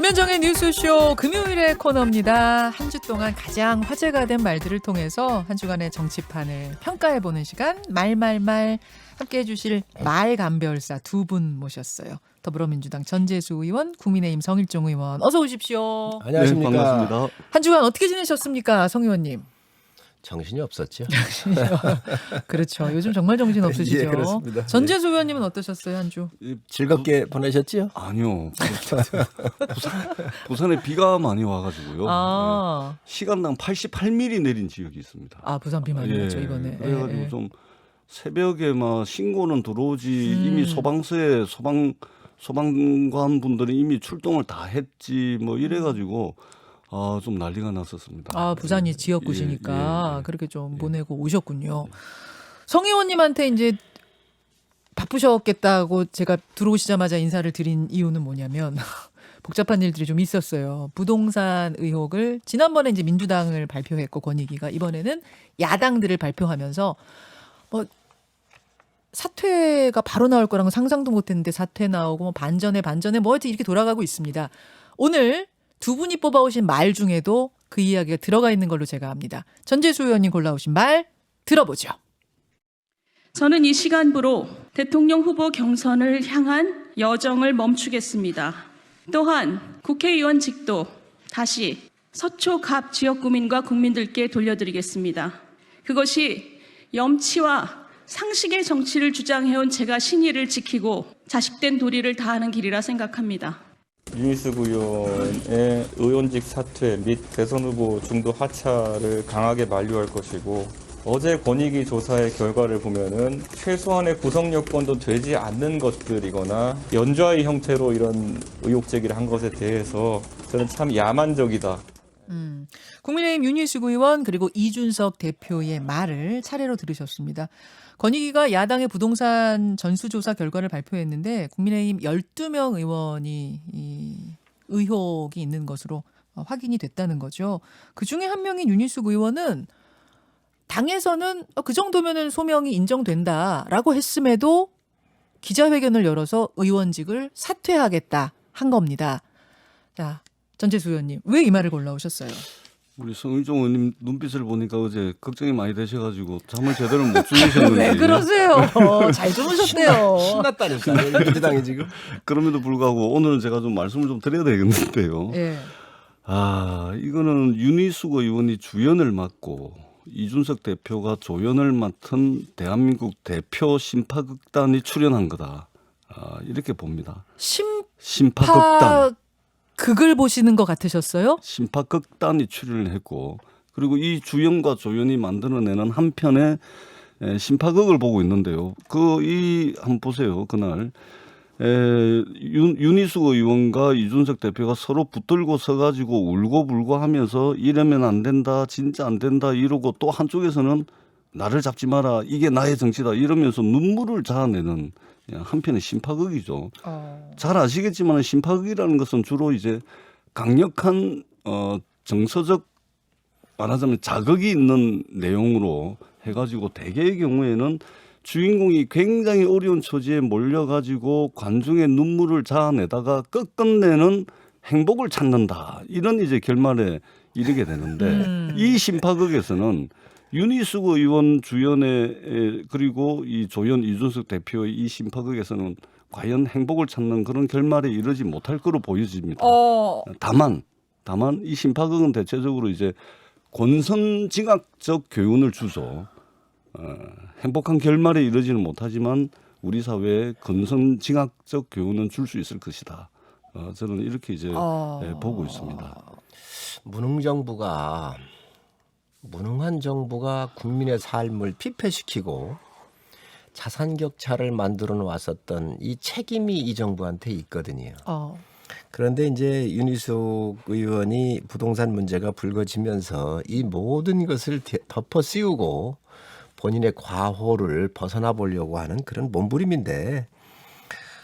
김현정의 뉴스쇼 금요일의 코너입니다. 한 주 동안 가장 화제가 된 말들을 통해서 한 주간의 정치판을 평가해보는 시간 말말말 함께해 주실 말감별사 두 분 모셨어요. 더불어민주당 전재수 의원, 국민의힘 성일종 의원 어서 오십시오. 안녕하십니까. 네, 반갑습니다. 한 주간 어떻게 지내셨습니까? 성 의원님. 정신이 없었죠. 그렇죠. 요즘 정말 정신 없으시죠. 예, 그렇습니다. 전재수 의원님은 어떠셨어요 한 주? 즐겁게 보내셨지요? 아니요. 부산에 비가 많이 와가지고요. 아, 시간당 88mm 내린 지역이 있습니다. 아 부산 비 많이 왔죠 이번에. 그래가지고 예, 예. 좀 새벽에 막 신고는 들어오지 이미 소방서에 소방관 분들이 이미 출동을 다 했지 뭐 이래가지고 좀 난리가 났었습니다. 아 부산이 예, 지역구시니까 예. 그렇게 좀 보내고 오셨군요. 성 의원님한테 이제 바쁘셨겠다고 제가 들어오시자마자 인사를 드린 이유는 뭐냐면 복잡한 일들이 좀 있었어요. 부동산 의혹을 지난번에 이제 민주당을 발표했고 권익위가 이번에는 야당들을 발표하면서 뭐 사퇴가 바로 나올 거라는 건 상상도 못했는데 사퇴 나오고 뭐 반전에 뭐 하여튼 이렇게 돌아가고 있습니다. 오늘 두 분이 뽑아오신 말 중에도 그 이야기가 들어가 있는 걸로 제가 압니다. 전재수 의원님 골라오신 말 들어보죠. 저는 이 시간부로 대통령 후보 경선을 향한 여정을 멈추겠습니다. 또한 국회의원직도 다시 서초갑 지역구민과 국민들께 돌려드리겠습니다. 그것이 염치와 상식의 정치를 주장해온 제가 신의를 지키고 자식된 도리를 다하는 길이라 생각합니다. 윤희숙 의원의 의원직 사퇴 및 대선 후보 중도 하차를 강하게 만류할 것이고, 어제 권익위 조사의 결과를 보면은 최소한의 구성 요건도 되지 않는 것들이거나 연좌의 형태로 이런 의혹 제기를 한 것에 대해서 저는 참 야만적이다. 국민의힘 윤희숙 의원 그리고 이준석 대표의 말을 차례로 들으셨습니다. 권익위가 야당의 부동산 전수조사 결과를 발표했는데 국민의힘 12명 의원이 이 의혹이 있는 것으로 확인이 됐다는 거죠. 그중에 한 명인 윤희숙 의원은 당에서는 그 정도면은 소명이 인정된다라고 했음에도 기자회견을 열어서 의원직을 사퇴하겠다 한 겁니다. 자, 전재수 의원님 왜 이 말을 골라오셨어요? 우리 성일종 의원님 눈빛을 보니까 어제 걱정이 많이 되셔가지고 잠을 제대로 못 주무셨는데 왜 그러세요? 잘 주무셨대요. 신났다니까요. 민주당이 지금. 그럼에도 불구하고 오늘은 제가 좀 말씀을 좀 드려야 되겠는데요. 예. 이거는 윤희숙 의원이 주연을 맡고 이준석 대표가 조연을 맡은 대한민국 대표 심파극단이 출연한 거다. 이렇게 봅니다. 심파극단. 극을 보시는 것 같으셨어요? 심파극단이 출연을 했고, 그리고 이 주연과 조연이 만들어내는 한 편의 심파극을 보고 있는데요. 한번 보세요. 그날 윤희숙 의원과 이준석 대표가 서로 붙들고 서가지고 울고불고 하면서 이러면 안 된다, 진짜 안 된다 이러고, 또 한쪽에서는 나를 잡지 마라, 이게 나의 정치다 이러면서 눈물을 자아내는 한편의 심파극이죠. 잘 아시겠지만 심파극이라는 것은 주로 이제 강력한 정서적, 말하자면 자극이 있는 내용으로 해가지고 대개의 경우에는 주인공이 굉장히 어려운 처지에 몰려가지고 관중의 눈물을 자아내다가 끝끝내는 행복을 찾는다, 이런 이제 결말에 이르게 되는데 이 심파극에서는 윤희숙 의원 주연의 그리고 이 조연 이준석 대표의 이 심파극에서는 과연 행복을 찾는 그런 결말에 이르지 못할 거로 보여집니다. 다만 이 심파극은 대체적으로 이제 권선징악적 교훈을 주죠. 행복한 결말에 이르지는 못하지만 우리 사회에 권선징악적 교훈은 줄 수 있을 것이다. 저는 이렇게 이제 보고 있습니다. 무능한 정부가 국민의 삶을 피폐시키고 자산 격차를 만들어 놓았었던 이 책임이 이 정부한테 있거든요. 그런데 이제 윤희숙 의원이 부동산 문제가 불거지면서 이 모든 것을 덮어 씌우고 본인의 과호를 벗어나 보려고 하는 그런 몸부림인데,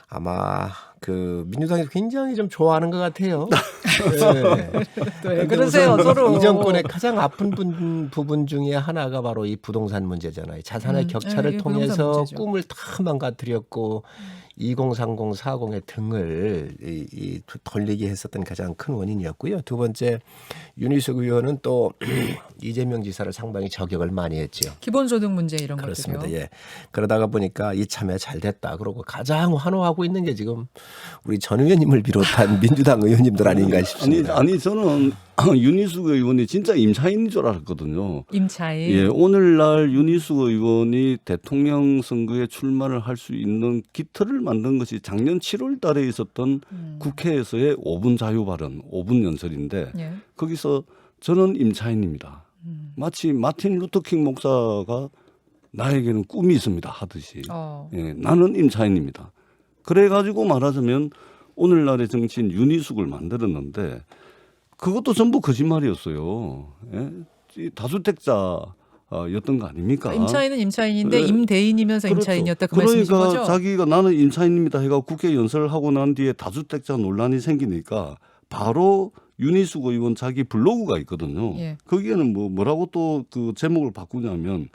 아마 그 민주당이 굉장히 좀 좋아하는 것 같아요. 네, 그러세요 서로. 이 정권의 가장 아픈 부분 중에 하나가 바로 이 부동산 문제잖아요. 자산의 격차를 이게 부동산 통해서 문제죠. 꿈을 다 망가뜨렸고 2030, 40의 등을 돌리게 했었던 가장 큰 원인이었고요. 두 번째 윤희숙 의원은 또 이재명 지사를 상당히 저격을 많이 했죠. 기본소득 문제 이런 그렇습니다. 것들이요. 예. 그러다가 보니까 이참에 잘 됐다. 그러고 가장 환호하고 있는 게 지금 우리 전 의원님을 비롯한 민주당 의원님들 아닌가 싶습니다. 아니 저는 윤희숙 의원이 진짜 임차인인 줄 알았거든요. 임차인. 예, 오늘날 윤희숙 의원이 대통령 선거에 출마를 할 수 있는 기틀을 만든 것이 작년 7월 달에 있었던 국회에서의 5분 자유 발언, 5분 연설인데 예. 거기서 저는 임차인입니다. 마치 마틴 루터킹 목사가 나에게는 꿈이 있습니다 하듯이 예, 나는 임차인입니다. 그래가지고 말하자면 오늘날의 정치인 윤희숙을 만들었는데 그것도 전부 거짓말이었어요. 예? 이 다주택자였던 거 아닙니까? 임차인은 임차인인데 네. 임대인이면서 그렇죠. 임차인이었다 그 그러니까 말씀이신 거죠? 자기가 나는 임차인입니다 해가 국회 연설을 하고 난 뒤에 다주택자 논란이 생기니까 바로 윤희숙 의원 자기 블로그가 있거든요. 예. 거기에는 뭐라고 또 그 제목을 바꾸냐면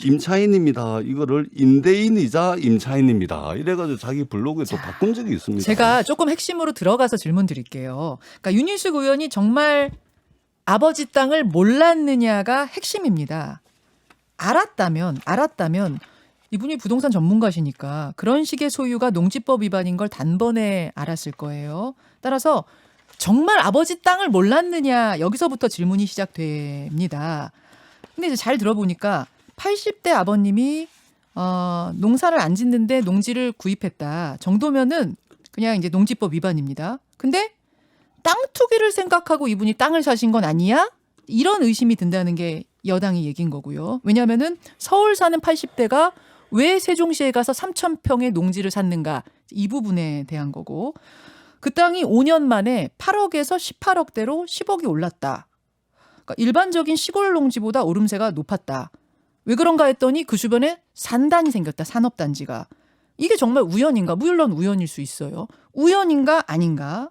임차인입니다. 이거를 임대인이자 임차인입니다. 이래가지고 자기 블로그에 또 바꾼 적이 있습니다. 제가 조금 핵심으로 들어가서 질문 드릴게요. 그러니까 윤희숙 의원이 정말 아버지 땅을 몰랐느냐가 핵심입니다. 알았다면 이분이 부동산 전문가시니까 그런 식의 소유가 농지법 위반인 걸 단번에 알았을 거예요. 따라서 정말 아버지 땅을 몰랐느냐 여기서부터 질문이 시작됩니다. 근데 이제 잘 들어보니까 80대 아버님이 농사를 안 짓는데 농지를 구입했다 정도면은 그냥 이제 농지법 위반입니다. 근데 땅 투기를 생각하고 이분이 땅을 사신 건 아니야? 이런 의심이 든다는 게 여당이 얘기인 거고요. 왜냐하면은 서울 사는 80대가 왜 세종시에 가서 3,000평의 농지를 샀는가 이 부분에 대한 거고 그 땅이 5년 만에 8억에서 18억대로 10억이 올랐다. 그러니까 일반적인 시골 농지보다 오름세가 높았다. 왜 그런가 했더니 그 주변에 산단이 생겼다. 산업단지가. 이게 정말 우연인가? 물론 우연일 수 있어요. 우연인가 아닌가?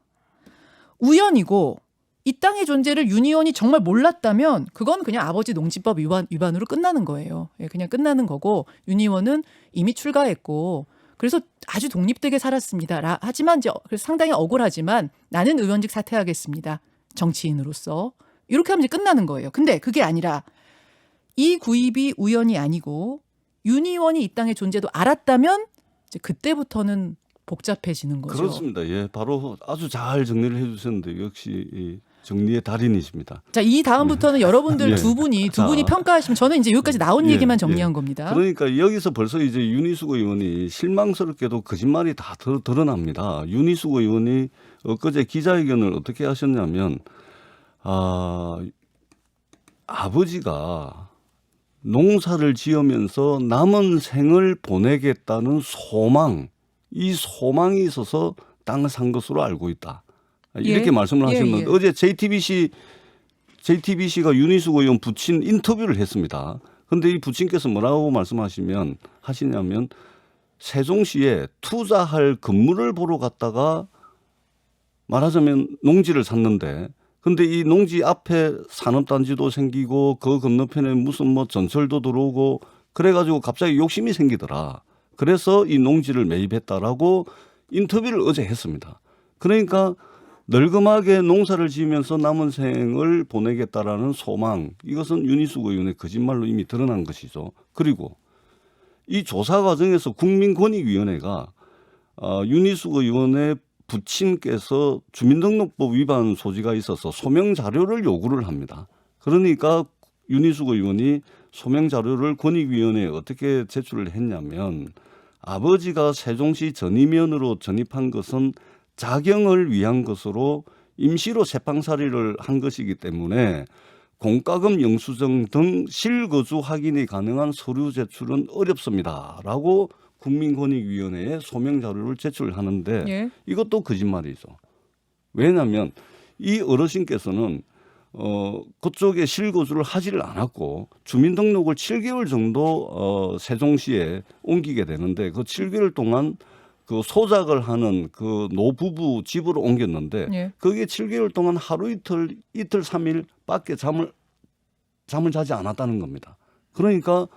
우연이고 이 땅의 존재를 윤 의원이 정말 몰랐다면 그건 그냥 아버지 농지법 위반으로 끝나는 거예요. 예, 그냥 끝나는 거고 윤 의원은 이미 출가했고 그래서 아주 독립되게 살았습니다. 하지만 이제 그래서 상당히 억울하지만 나는 의원직 사퇴하겠습니다. 정치인으로서. 이렇게 하면 이제 끝나는 거예요. 근데 그게 아니라 이 구입이 우연이 아니고 윤 의원이 이 땅의 존재도 알았다면 이제 그때부터는 복잡해지는 거죠. 그렇습니다. 예, 바로 아주 잘 정리를 해주셨는데 역시 이 정리의 달인이십니다. 자, 이 다음부터는 여러분들 예. 두 분이 자. 평가하시면 저는 이제 여기까지 나온 예, 얘기만 예. 정리한 겁니다. 그러니까 여기서 벌써 이제 윤희숙 의원이 실망스럽게도 거짓말이 다 드러납니다. 윤희숙 의원이 엊그제 기자회견을 어떻게 하셨냐면 아버지가 농사를 지으면서 남은 생을 보내겠다는 소망, 이 소망이 있어서 땅을 산 것으로 알고 있다. 이렇게 예. 말씀을 예, 하셨는데 예. 어제 JTBC가 윤희숙 의원 부친 인터뷰를 했습니다. 그런데 이 부친께서 뭐라고 하시냐면 세종시에 투자할 건물을 보러 갔다가 말하자면 농지를 샀는데 근데 이 농지 앞에 산업단지도 생기고 그 건너편에 무슨 뭐 전철도 들어오고 그래가지고 갑자기 욕심이 생기더라. 그래서 이 농지를 매입했다라고 인터뷰를 어제 했습니다. 그러니까 널끔하게 농사를 지으면서 남은 생을 보내겠다라는 소망, 이것은 윤희숙 의원의 거짓말로 이미 드러난 것이죠. 그리고 이 조사 과정에서 국민권익위원회가 윤희숙 의원의 부친께서 주민등록법 위반 소지가 있어서 소명 자료를 요구를 합니다. 그러니까 윤희숙 의원이 소명 자료를 권익위원회에 어떻게 제출을 했냐면 아버지가 세종시 전임위원으로 전입한 것은 자경을 위한 것으로 임시로 세방살이를 한 것이기 때문에 공과금 영수증 등 실거주 확인이 가능한 서류 제출은 어렵습니다라고 국민권익위원회에 소명 자료를 제출하는데 예. 이것도 거짓말이죠. 왜냐하면 이 어르신께서는 그쪽에 실거주를 하지를 않았고 주민등록을 7개월 정도 세종시에 옮기게 되는데 그 7개월 동안 그 소작을 하는 그 노부부 집으로 옮겼는데 예. 그게 7개월 동안 하루 이틀 3일밖에 잠을 자지 않았다는 겁니다. 그러니까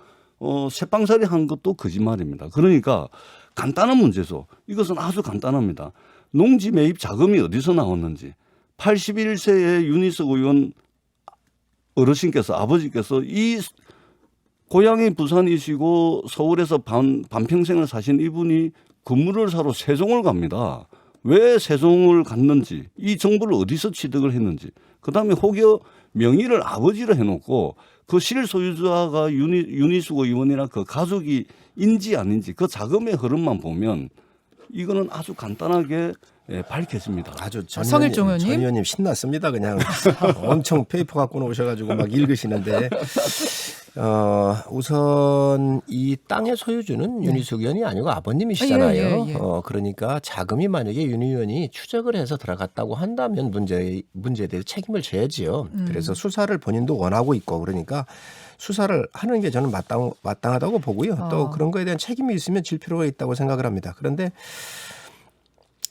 새빵살이 한 것도 거짓말입니다. 그러니까 간단한 문제죠. 이것은 아주 간단합니다. 농지 매입 자금이 어디서 나왔는지 81세의 윤희석 의원 어르신께서 아버지께서 이 고향이 부산이시고 서울에서 반평생을 사신 이분이 건물을 사러 세종을 갑니다. 왜 세종을 갔는지 이 정보를 어디서 취득을 했는지 그다음에 혹여 명의를 아버지로 해놓고 그 실소유자가 윤희숙 의원이나 그 가족이 인지 아닌지 그 자금의 흐름만 보면 이거는 아주 간단하게 밝혀집니다. 아주 성일종 의원님? 전 의원님 신났습니다. 그냥 엄청 페이퍼 갖고 오셔가지고 막 읽으시는데 우선 이 땅의 소유주는 윤희숙 의원이 아니고 아버님이시잖아요. 예. 그러니까 자금이 만약에 윤 의원이 추적을 해서 들어갔다고 한다면 문제에 대해서 책임을 져야지요. 그래서 수사를 본인도 원하고 있고 그러니까 수사를 하는 게 저는 마땅하다고 보고요. 또 그런 거에 대한 책임이 있으면 질 필요가 있다고 생각을 합니다. 그런데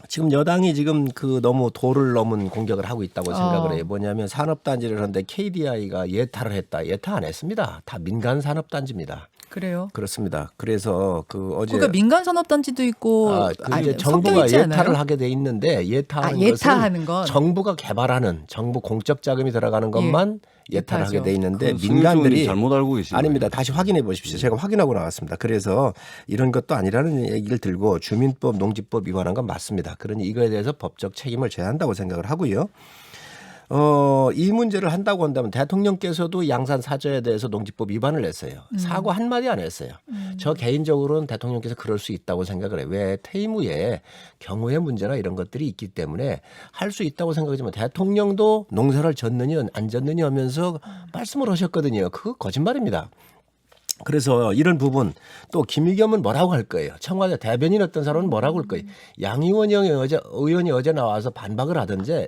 지금 여당이 지금 그 너무 도를 넘은 공격을 하고 있다고 생각을 해요. 뭐냐면 산업단지를 하는데 KDI가 예타를 했다. 예타 안 했습니다. 다 민간 산업단지입니다. 그래요. 그렇습니다. 그래서 그 어제 그러니까 민간 산업단지도 있고 이제 정부가 예타를 하게 돼 있는데 예타하는 건 정부가 개발하는 정부 공적 자금이 들어가는 것만 예타를 하게 돼 있는데 그 민간들이 잘못 알고 계십니다. 아닙니다. 다시 확인해 보십시오. 제가 확인하고 나왔습니다. 그래서 이런 것도 아니라는 얘기를 들고 주민법, 농지법 위반한 건 맞습니다. 그러니 이거에 대해서 법적 책임을 져야 한다고 생각을 하고요. 이 문제를 한다고 한다면 대통령께서도 양산 사저에 대해서 농지법 위반을 했어요. 사과 한마디 안 했어요. 저 개인적으로는 대통령께서 그럴 수 있다고 생각을 해요. 왜 퇴임 후에 경호의 문제나 이런 것들이 있기 때문에 할 수 있다고 생각하지만 대통령도 농사를 졌느냐 안 졌느냐 하면서 말씀을 하셨거든요. 그거 거짓말입니다. 그래서 이런 부분 또 김의겸은 뭐라고 할 거예요. 청와대 대변인 어떤 사람은 뭐라고 할 거예요. 양의원 의원이 어제 나와서 반박을 하던데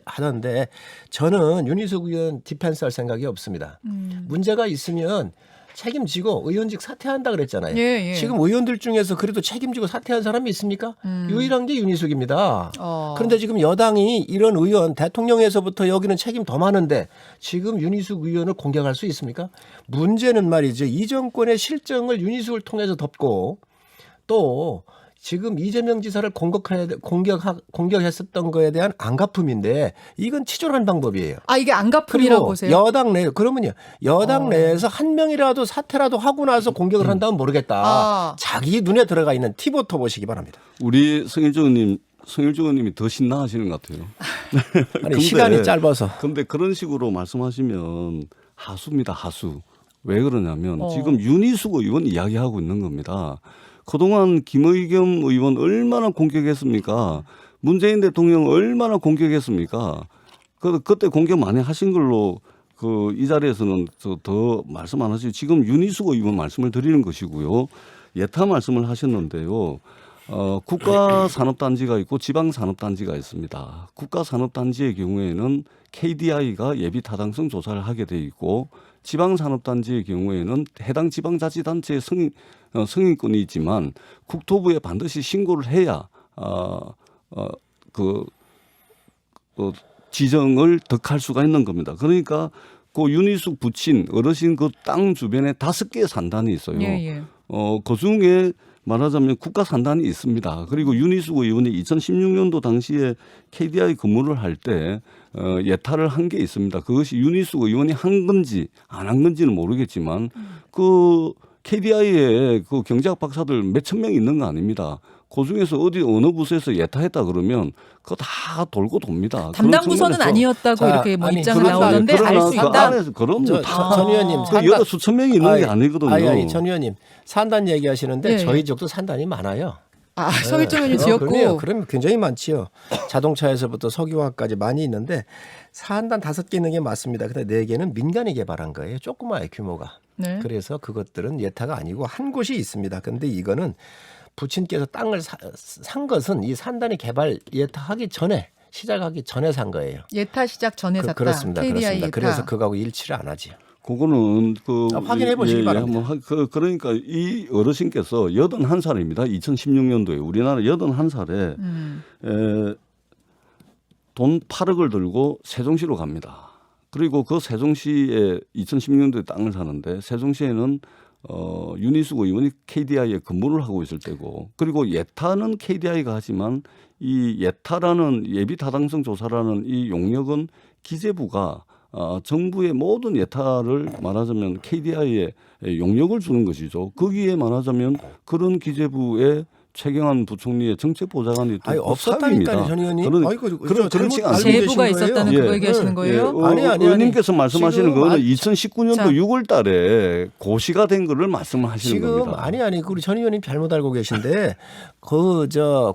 저는 윤희숙 의원 디펜스 할 생각이 없습니다. 문제가 있으면 책임지고 의원직 사퇴한다 그랬잖아요. 예. 지금 의원들 중에서 그래도 책임지고 사퇴한 사람이 있습니까? 유일한 게 윤희숙입니다. 그런데 지금 여당이 이런 의원 대통령에서부터 여기는 책임 더 많은데 지금 윤희숙 의원을 공격할 수 있습니까? 문제는 말이죠. 이 정권의 실정을 윤희숙을 통해서 덮고 또 지금 이재명 지사를 공격했었던 거에 대한 안갚음인데 이건 치졸한 방법이에요. 이게 안갚음이라고 그리고 보세요? 여당 내에서 한 명이라도 사퇴라도 하고 나서 공격을 한다면 모르겠다. 자기 눈에 들어가 있는 티부터 보시기 바랍니다. 우리 성일종 의원님이 더 신나하시는 것 같아요. 아니, 시간이 짧아서. 근데 그런 식으로 말씀하시면 하수입니다. 하수. 왜 그러냐면 지금 윤희숙 의원 이야기하고 있는 겁니다. 그동안 김의겸 의원 얼마나 공격했습니까? 문재인 대통령 얼마나 공격했습니까? 그때 공격 많이 하신 걸로 이 자리에서는 더 말씀 안 하시고 지금 윤희숙 의원 말씀을 드리는 것이고요. 예타 말씀을 하셨는데요. 국가산업단지가 있고 지방산업단지가 있습니다. 국가산업단지의 경우에는 KDI가 예비타당성 조사를 하게 돼 있고 지방산업단지의 경우에는 해당 지방자치단체의 승인권이 있지만 국토부에 반드시 신고를 해야 지정을 득할 수가 있는 겁니다. 그러니까 그 윤희숙 부친 어르신 그 땅 주변에 5개의 산단이 있어요. 그 중에 말하자면 국가 산단이 있습니다. 그리고 윤희숙 의원이 2016년도 당시에 KDI 근무를 할 때 예타를 한 게 있습니다. 그것이 윤희숙 의원이 한 건지 안 한 건지는 모르겠지만 그 KDI에 그 경제학 박사들 몇천 명 있는 거 아닙니다. 그 중에서 어느 부서에서 예타했다 그러면 그거 다 돌고 돕니다. 담당 부서는 아니었다고 이렇게 입장을 그러나 나오는데 알 수 있다. 안에서 그럼 전 의원님 여러 수천 명이 있는 게 아니거든요. 전 의원님 산단 얘기하시는데 저희 지역도 산단이 많아요. 성일종 의원이 지었고. 그럼 굉장히 많지요. 자동차에서부터 석유화까지 많이 있는데 산단 5개 있는 게 맞습니다. 근데 4개는 민간이 개발한 거예요. 조그마해요, 규모가. 네. 그래서 그것들은 예타가 아니고 한 곳이 있습니다. 근데 이거는 부친께서 땅을 산 것은 이 산단이 개발 예타하기 전에 시작하기 전에 산 거예요. 예타 시작 전에 샀다. 그렇습니다. KDI 그렇습니다. 예타. 그래서 그거하고 일치를 안 하지요. 그거는 확인해 보시기 바랍니다. 그러니까 이 어르신께서 81살입니다. 2016년도에 우리나라 81살에 돈 8억을 들고 세종시로 갑니다. 그리고 그 세종시에 2016년도에 땅을 사는데 세종시에는 윤희숙 의원이 KDI에 근무를 하고 있을 때고, 그리고 예타는 KDI가 하지만 이 예타라는 예비타당성 조사라는 이 용역은 기재부가 정부의 모든 예타를 말하자면 KDI에 용역을 주는 것이죠. 거기에 말하자면 그런 기재부의 최경환 부총리의 정책보좌관이 또 없었다니까요, 전 의원님. 그렇지 않습니다. 제보가 있었다는 그거 얘기하시는 거예요? 아니. 의원님께서 말씀하시는 거는 지금 2019년도 자. 6월 달에 고시가 된 거를 말씀하시는 지금 겁니다. 아니 우리 전 의원님 잘못 알고 계신데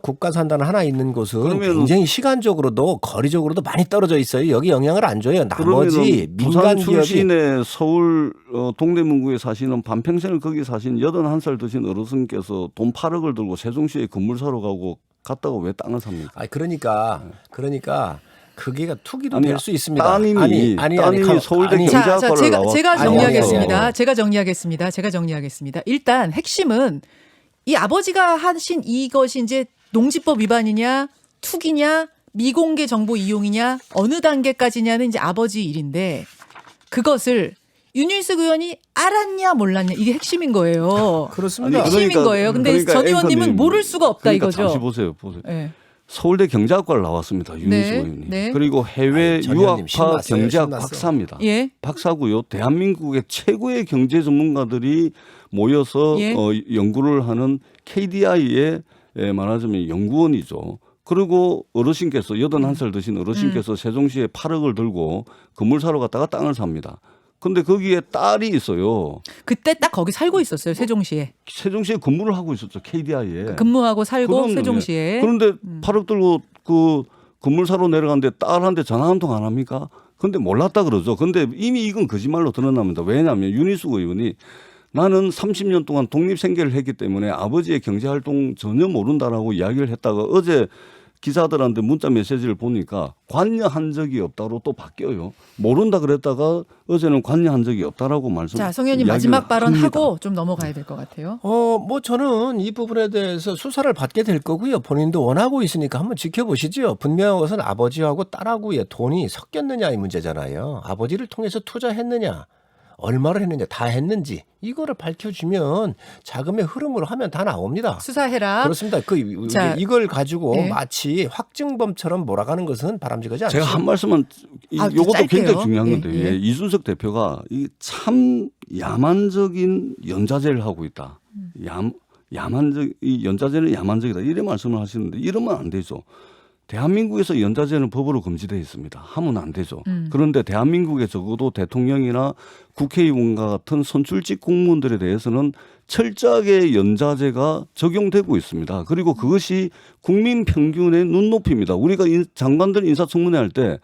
국가산단 하나 있는 곳은 그러면은- 굉장히 시간적으로도 거리적으로도 많이 떨어져 있어요. 여기 영향을 안 줘요. 나머지 그러면은 민간 부산 기업이 출신의 서울 동대문구에 사시는 반평생을 거기 사신 81살 드신 어르신께서 돈 8억을 들고 세종시에 건물 사러 가고 갔다가 왜 땅을 삽니까? 그러니까 그게 투기도 아니, 될 수 있습니다. 따님이 서울대 자, 경제학과를 나왔 제가 정리하겠습니다. 아니요. 제가 정리하겠습니다. 일단 핵심은 이 아버지가 하신 이것이 이제 농지법 위반이냐, 투기냐, 미공개 정보 이용이냐, 어느 단계까지냐는 이제 아버지 일인데, 그것을 윤희숙 의원이 알았냐 몰랐냐, 이게 핵심인 거예요. 그렇습니다. 이게 핵심인 거예요. 근데 전 의원님은 앵커님, 모를 수가 없다 그러니까 이거죠. 잠시 보세요. 네. 서울대 경제학과를 나왔습니다. 윤희숙 네, 의원이. 네. 그리고 해외 전 의원님 유학파 신났어요, 경제학 신났어. 박사입니다. 예. 박사고요. 대한민국의 최고의 경제 전문가들이 모여서 예. 연구를 하는 KDI의 말하자면 연구원이죠. 그리고 어르신께서 81살 드신 어르신께서 세종시에 8억을 들고 건물 사러 갔다가 땅을 삽니다. 근데 거기에 딸이 있어요. 그때 딱 거기 살고 있었어요. 세종시에. 세종시에 근무를 하고 있었죠. KDI에. 근무하고 살고 그럼요. 세종시에. 그런데 8억 들고 그 건물 사러 내려갔는데 딸한테 전화 한 통 안 합니까? 근데 몰랐다 그러죠. 근데 이미 이건 거짓말로 드러납니다. 왜냐하면 윤희숙 의원이 나는 30년 동안 독립생계를 했기 때문에 아버지의 경제활동 전혀 모른다라고 이야기를 했다가 어제 기자들한테 문자 메시지를 보니까 관여한 적이 없다로 또 바뀌어요. 모른다 그랬다가 어제는 관여한 적이 없다라고 말씀. 자, 성 의원님 마지막 발언하고 좀 넘어가야 될 것 같아요. 저는 이 부분에 대해서 수사를 받게 될 거고요. 본인도 원하고 있으니까 한번 지켜보시죠. 분명한 것은 아버지하고 딸하고의 돈이 섞였느냐 이 문제잖아요. 아버지를 통해서 투자했느냐, 얼마를 했느냐, 다 했는지 이거를 밝혀주면 자금의 흐름으로 하면 다 나옵니다. 수사해라. 그렇습니다. 자, 이걸 가지고 네. 마치 확증범처럼 몰아가는 것은 바람직하지 않습니다. 제가 한 말씀은 이것도 짧게요. 굉장히 중요한 예, 건데 예. 이준석 대표가 이 참 야만적인 연자제를 하고 있다. 야만적 이 연자제는 야만적이다. 이런 말씀을 하시는데 이러면 안 되죠. 대한민국에서 연자제는 법으로 금지되어 있습니다. 하면 안 되죠. 그런데 대한민국에 적어도 대통령이나 국회의원과 같은 선출직 공무원들에 대해서는 철저하게 연자제가 적용되고 있습니다. 그리고 그것이 국민 평균의 눈높이입니다. 우리가 장관들 인사청문회 할 때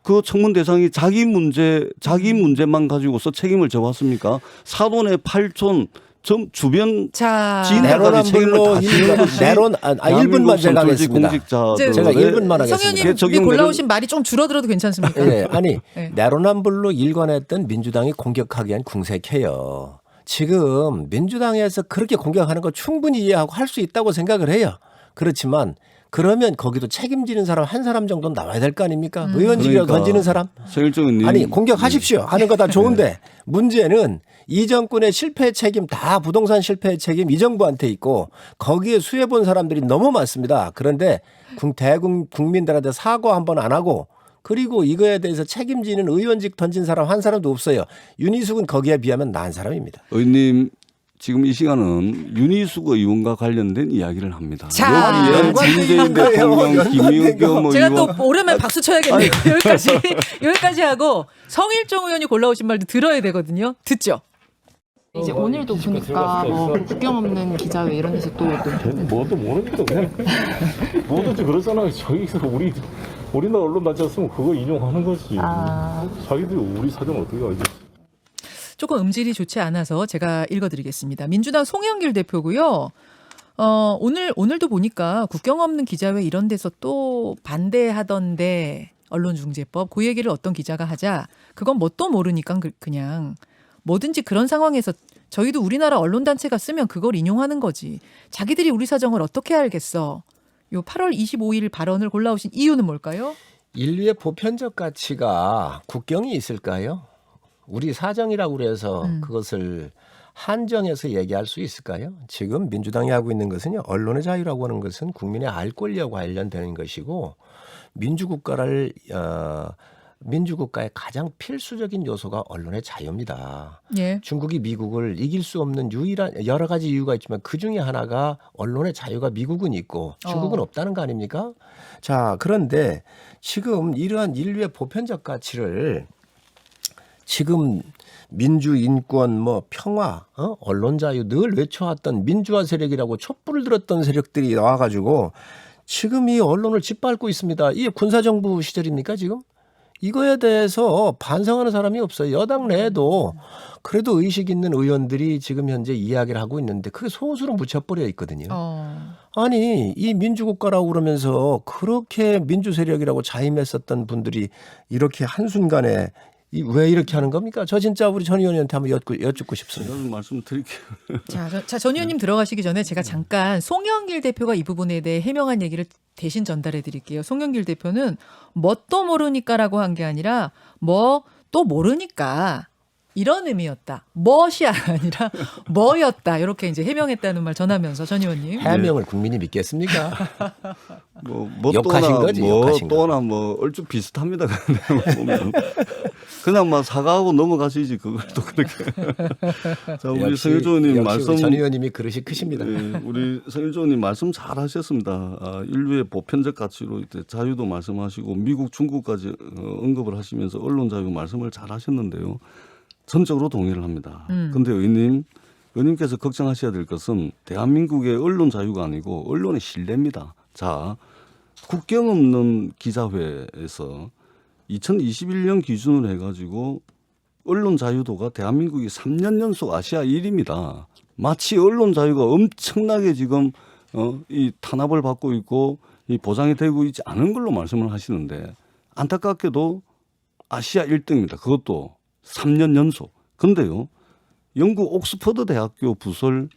그 청문 대상이 자기 문제만 가지고서 책임을 져왔습니까? 사돈의 8촌 주변 자, 지인들까지 책임을 다 지는 것이 1분만 제가 하겠습니다. 제가 1분만 하겠습니다. 성 의원님 적용되는- 골라오신 말이 좀 줄어들어도 괜찮습니까? 네, 네. 내로남불로 일관했던 민주당이 공격하기엔 궁색해요. 지금 민주당에서 그렇게 공격하는 거 충분히 이해하고 할 수 있다고 생각을 해요. 그렇지만 그러면 거기도 책임지는 사람 한 사람 정도는 나와야 될 거 아닙니까? 의원직이라도 그러니까 던지는 사람? 서일정 의원님 아니 공격하십시오. 하는 거 다 좋은데 문제는 이 정권의 실패 책임 다 부동산 실패 책임 이 정부한테 있고 거기에 수혜 본 사람들이 너무 많습니다. 그런데 국민들한테 사과 한번 안 하고 그리고 이거에 대해서 책임지는 의원직 던진 사람 한 사람도 없어요. 윤희숙은 거기에 비하면 나은 사람입니다. 의원님 지금 이 시간은 윤희숙 의원과 관련된 이야기를 합니다. 자, 여기에 연관된 문재인 거예요. 대통령, 연관된 김의겸 거. 제가 의원 또 오랜만에 박수 쳐야겠네요. 여기까지 하고 성일종 의원이 골라오신 말도 들어야 되거든요. 듣죠. 이제 오늘도 보니까 뭐 국경 없는 기자회 이런 데서 또 뭐도 모르겠다 그냥 뭐든지 그러잖아요. 저기서 우리나라 언론 맞지 않으면 그거 인용하는 거지. 자기들이 우리 사정 어떻게 알지? 조금 음질이 좋지 않아서 제가 읽어드리겠습니다. 민주당 송영길 대표고요. 오늘도 보니까 국경 없는 기자회 이런 데서 또 반대하던데 언론중재법 그 얘기를 어떤 기자가 하자 그건 뭣도 모르니까 그냥 뭐든지 그런 상황에서 저희도 우리나라 언론단체가 쓰면 그걸 인용하는 거지. 자기들이 우리 사정을 어떻게 알겠어. 요 8월 25일 발언을 골라오신 이유는 뭘까요? 인류의 보편적 가치가 국경이 있을까요? 우리 사정이라고 그래서 그것을 한정해서 얘기할 수 있을까요? 지금 민주당이 하고 있는 것은요. 언론의 자유라고 하는 것은 국민의 알 권리와 관련되는 것이고 민주국가의 가장 필수적인 요소가 언론의 자유입니다. 예. 중국이 미국을 이길 수 없는 유일한 여러 가지 이유가 있지만 그 중에 하나가 언론의 자유가 미국은 있고 중국은 없다는 거 아닙니까? 자, 그런데 지금 이러한 인류의 보편적 가치를 지금 민주, 인권, 뭐 평화, 언론 자유 늘 외쳐왔던 민주화 세력이라고 촛불을 들었던 세력들이 나와가지고 지금 이 언론을 짓밟고 있습니다. 이게 군사정부 시절입니까 지금? 이거에 대해서 반성하는 사람이 없어요. 여당 내에도 그래도 의식 있는 의원들이 지금 현재 이야기를 하고 있는데 그게 소수로 묻혀버려 있거든요. 아니 이 민주국가라고 그러면서 그렇게 민주세력이라고 자임했었던 분들이 이렇게 한순간에 왜 이렇게 하는 겁니까? 저 진짜 우리 전 의원님한테 한번 여쭙고 싶습니다. 제가 좀 말씀드릴게요. 자, 전 의원님 들어가시기 전에 제가 잠깐 송영길 대표가 이 부분에 대해 해명한 얘기를 대신 전달해 드릴게요. 송영길 대표는 뭣도 모르니까라고 한 게 아니라 뭐 또 모르니까 이런 의미였다. 멋이 아니라 뭐였다. 이렇게 이제 해명했다는 말 전하면서 전 의원님. 해명을 국민이 믿겠습니까? 뭐 욕하신 거지, 욕하신 거. 또나 뭐 얼추 비슷합니다. 보면 그냥 막 사과하고 넘어가시지 그걸 또 그렇게. 자, 우리 성일조 의원님 말씀 전 의원님이 그릇이 크십니다. 네, 우리 성일조 의원님 말씀 잘하셨습니다. 인류의 보편적 가치로 이제 자유도 말씀하시고 미국, 중국까지 언급을 하시면서 언론 자유 말씀을 잘하셨는데요. 전적으로 동의를 합니다. 그런데 의원님께서 걱정하셔야 될 것은 대한민국의 언론 자유가 아니고 언론의 신뢰입니다. 자, 국경 없는 기자회에서 2021년 기준으로 해가지고 언론 자유도가 대한민국이 3년 연속 아시아 1위입니다. 마치 언론 자유가 엄청나게 지금 이 탄압을 받고 있고 이 보장이 되고 있지 않은 걸로 말씀을 하시는데 안타깝게도 아시아 1등입니다. 그것도 3년 연속. 근데요, 영국 옥스퍼드 대학교 부설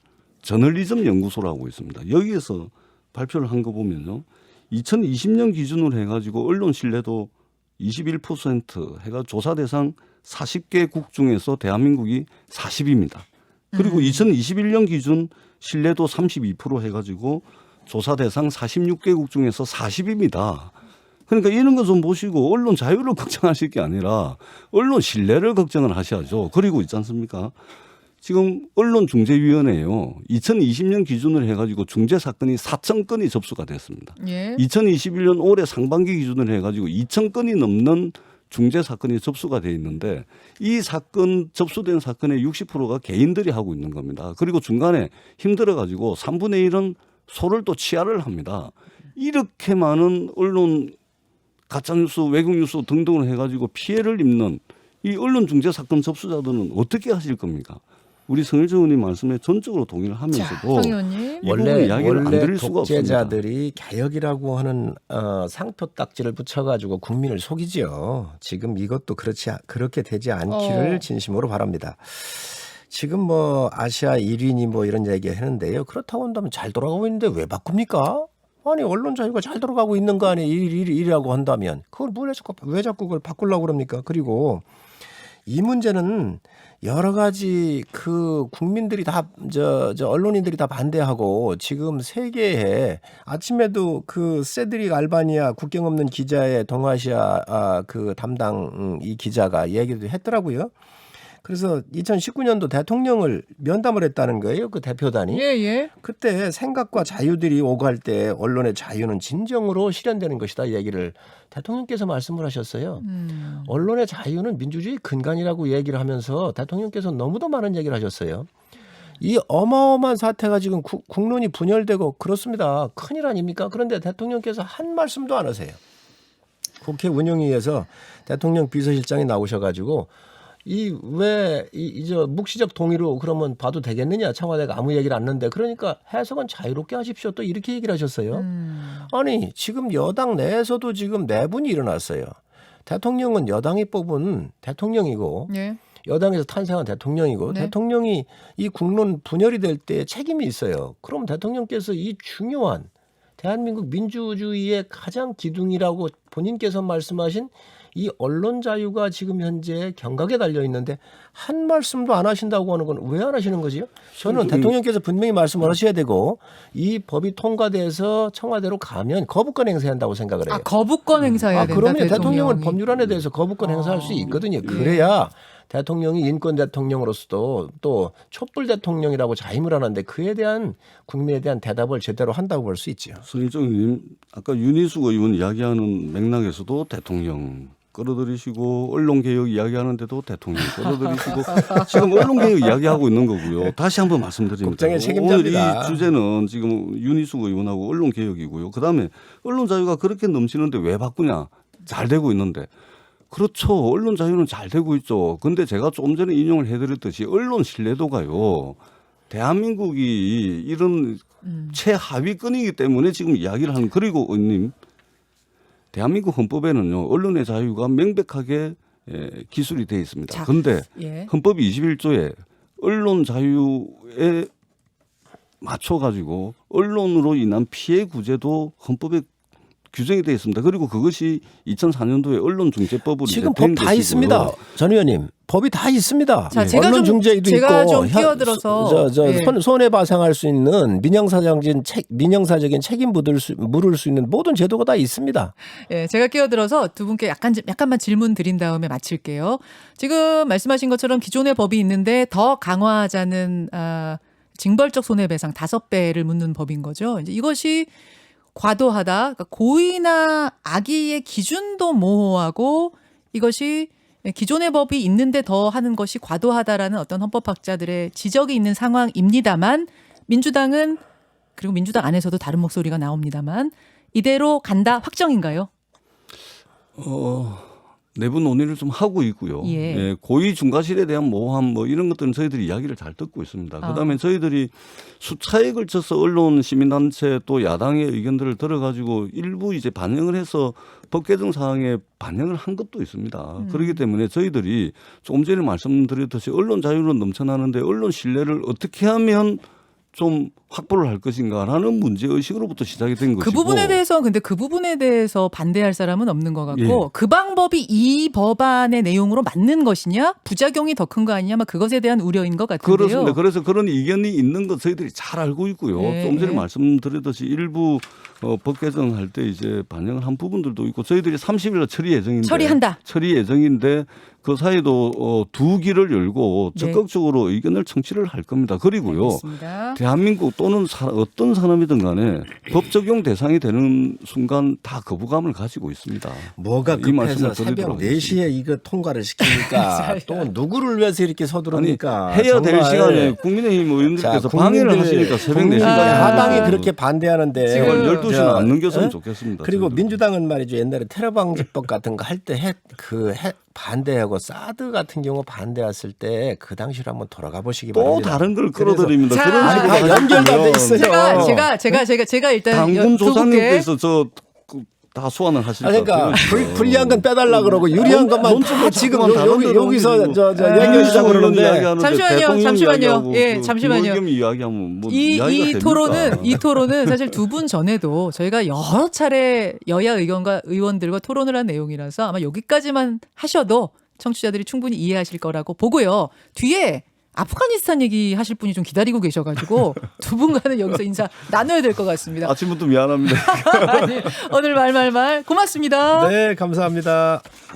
저널리즘 연구소라고 있습니다. 여기에서 발표를 한 거 보면요, 2020년 기준으로 해가지고 언론 신뢰도 21% 해가 조사 대상 40개국 중에서 대한민국이 40입니다. 그리고 2021년 기준 신뢰도 32% 해가지고 조사 대상 46개국 중에서 40입니다. 그러니까 이런 거 좀 보시고 언론 자유를 걱정하실 게 아니라 언론 신뢰를 걱정을 하셔야죠. 그리고 있지 않습니까? 지금 언론중재위원회에요. 2020년 기준으로 해가지고 중재 사건이 4,000건이 접수가 됐습니다. 예. 2021년 올해 상반기 기준으로 해가지고 2,000건이 넘는 중재 사건이 접수가 돼 있는데 이 사건 접수된 사건의 60%가 개인들이 하고 있는 겁니다. 그리고 중간에 힘들어가지고 3분의 1은 소를 또 취하를 합니다. 이렇게 많은 언론 가짜뉴스, 외국뉴스 등등을 해가지고 피해를 입는 이 언론중재 사건 접수자들은 어떻게 하실 겁니까? 우리 성일정 의원님 말씀에 전적으로 동의를 하면서도 의원님. 이 부분 이야기를 안 드릴 수가 없습니다. 독재자들이 개혁이라고 하는 상표 딱지를 붙여가지고 국민을 속이지요. 지금 이것도 그렇게 되지 않기를 진심으로 바랍니다. 지금 뭐 아시아 1위니 뭐 이런 얘기 하는데요. 그렇다고 한다면 잘 돌아가고 있는데 왜 바꿉니까? 아니 언론 자유가 잘 돌아가고 있는 거 아니에요. 일이라고 한다면 그걸 왜 자꾸 그걸 바꾸려고 그럽니까? 그리고 이 문제는 여러 가지 그 국민들이 다 언론인들이 다 반대하고 지금 세계에 아침에도 그 세드릭 알바니아 국경 없는 기자의 동아시아 그 담당 이 기자가 얘기도 했더라고요. 그래서 2019년도 대통령을 면담을 했다는 거예요. 그 대표단이. 예. 그때 생각과 자유들이 오갈 때 언론의 자유는 진정으로 실현되는 것이다 얘기를 대통령께서 말씀을 하셨어요. 언론의 자유는 민주주의 근간이라고 얘기를 하면서 대통령께서 너무도 많은 얘기를 하셨어요. 이 어마어마한 사태가 지금 국론이 분열되고 그렇습니다. 큰일 아닙니까? 그런데 대통령께서 한 말씀도 안 하세요. 국회 운영위에서 대통령 비서실장이 나오셔가지고 이왜 묵시적 동의로 그러면 봐도 되겠느냐? 청와대가 아무 얘기를 안 했는데 그러니까 해석은 자유롭게 하십시오. 또 이렇게 얘기를 하셨어요. 아니 지금 여당 내에서도 지금 내분이 일어났어요. 대통령은 여당이 뽑은 대통령이고 예. 여당에서 탄생한 대통령이고 네. 대통령이 이 국론 분열이 될 때 책임이 있어요. 그럼 대통령께서 이 중요한 대한민국 민주주의의 가장 기둥이라고 본인께서 말씀하신 이 언론 자유가 지금 현재 경각에 달려 있는데 한 말씀도 안 하신다고 하는 건 왜 안 하시는 거지요? 저는 대통령께서 분명히 말씀을 하셔야 되고 이 법이 통과돼서 청와대로 가면 거부권 행사한다고 생각을 해요. 아, 거부권 행사해야 된다. 그러면 대통령은 대통령이. 법률안에 대해서 거부권 행사할 수 있거든요. 그래야 대통령이 인권 대통령으로서도 또 촛불 대통령이라고 자임을 하는데 그에 대한 국민에 대한 대답을 제대로 한다고 볼 수 있죠. 선일정님 아까 윤희숙 의원 이야기하는 맥락에서도 대통령 끌어들이시고 언론개혁 이야기하는데도 대통령 끌어들이시고 지금 언론개혁 이야기하고 있는 거고요. 다시 한번 말씀드립니다. 국정의 책임자입니다. 오늘 이 주제는 지금 윤희숙 의원하고 언론개혁이고요. 그다음에 언론 자유가 그렇게 넘치는데 왜 바꾸냐. 잘 되고 있는데. 그렇죠. 언론 자유는 잘 되고 있죠. 근데 제가 조금 전에 인용을 해드렸듯이 언론 신뢰도가요. 대한민국이 이런 최하위권이기 때문에 지금 이야기를 하는 그리고 의원님 대한민국 헌법에는요. 언론의 자유가 명백하게 기술이 되어 있습니다. 그런데 예. 헌법 21조에 언론 자유에 맞춰가지고 언론으로 인한 피해 구제도 헌법에 규정이 되어 있습니다. 그리고 그것이 2004년도에 언론중재법으로 지금 된 법 다 것이고요. 있습니다. 전 의원님. 법이 다 있습니다. 자, 제가 좀 끼어들어서 예. 손해배상할 수 있는 민형사적인 책임 물을 수 있는 모든 제도가 다 있습니다. 예, 제가 끼어들어서 두 분께 약간만 질문 드린 다음에 마칠게요. 지금 말씀하신 것처럼 기존의 법이 있는데 더 강화하자는 징벌적 손해배상 5배를 묻는 법인 거죠. 이제 이것이 과도하다. 그러니까 고의나 악의의 기준도 모호하고 이것이 기존의 법이 있는데 더 하는 것이 과도하다라는 어떤 헌법학자들의 지적이 있는 상황입니다만 민주당은 그리고 민주당 안에서도 다른 목소리가 나옵니다만 이대로 간다 확정인가요? 내부 논의를 좀 하고 있고요. 예. 예, 고의 중과실에 대한 모호함 뭐 이런 것들은 저희들이 이야기를 잘 듣고 있습니다. 그다음에 저희들이 수차에 걸쳐서 언론 시민단체 또 야당의 의견들을 들어가지고 일부 이제 반영을 해서 법 개정 사항에 반영을 한 것도 있습니다. 그렇기 때문에 저희들이 조금 전에 말씀드렸듯이 언론 자유는 넘쳐나는데 언론 신뢰를 어떻게 하면 좀 확보를 할 것인가라는 문제의식으로부터 시작이 된 것이고. 그 부분에 대해서 반대할 사람은 없는 것 같고 예. 그 방법이 이 법안의 내용으로 맞는 것이냐 부작용이 더 큰 거 아니냐 그것에 대한 우려인 것 같은데요. 그렇습니다. 그래서 그런 의견이 있는 것 저희들이 잘 알고 있고요. 예. 좀 전에 말씀드렸듯이 일부 법 개정할 때 이제 반영을 한 부분들도 있고 저희들이 30일 처리 예정인데 처리한다. 처리 예정인데 그 사이도 두 길을 열고 네. 적극적으로 의견을 청취를 할 겁니다. 그리고요. 알겠습니다. 대한민국 또는 어떤 사람이든 간에 법 적용 대상이 되는 순간 다 거부감을 가지고 있습니다. 뭐가 이 말씀을 급해서 새벽 드리도록 4시에 이거 통과를 시킵니까? 또 누구를 위해서 이렇게 서두릅니까? 해야 될 정말. 시간에 국민의힘 의원들께서 자, 방해를 국민들, 하시니까 새벽 국민들 4시까지. 야당이 그렇게 반대하는데 지금 12시는 안 넘겼으면 좋겠습니다. 그리고 저희도. 민주당은 말이죠. 옛날에 테러 방지법 같은 거 할 때 반대하고 사드 같은 경우 반대했을 때 그 당시로 한번 돌아가 보시기 또 바랍니다. 다른 걸 그래서- 끌어들입니다. 자, 그런 식으로 다 연결도 안 돼 있어요. 제가 일단 당군 두 분께 조사님께서 다 소환을 하실 것 그러니까 같아요. 불리한 건 빼달라 그러고 유리한 것만 다 지금 여기서 얘기하시자고 그러는데 잠시만요. 예, 잠시만요. 이야기하면 뭐 이 이야기가 됩니까? 토론은 사실 두 분 전에도 저희가 여러 차례 여야 의견과 의원들과 토론을 한 내용이라서 아마 여기까지만 하셔도 청취자들이 충분히 이해하실 거라고 보고요. 뒤에 아프가니스탄 얘기 하실 분이 좀 기다리고 계셔가지고 두 분과는 여기서 인사 나눠야 될 것 같습니다. 아침부터 미안합니다. 아니, 오늘 말 고맙습니다. 네, 감사합니다.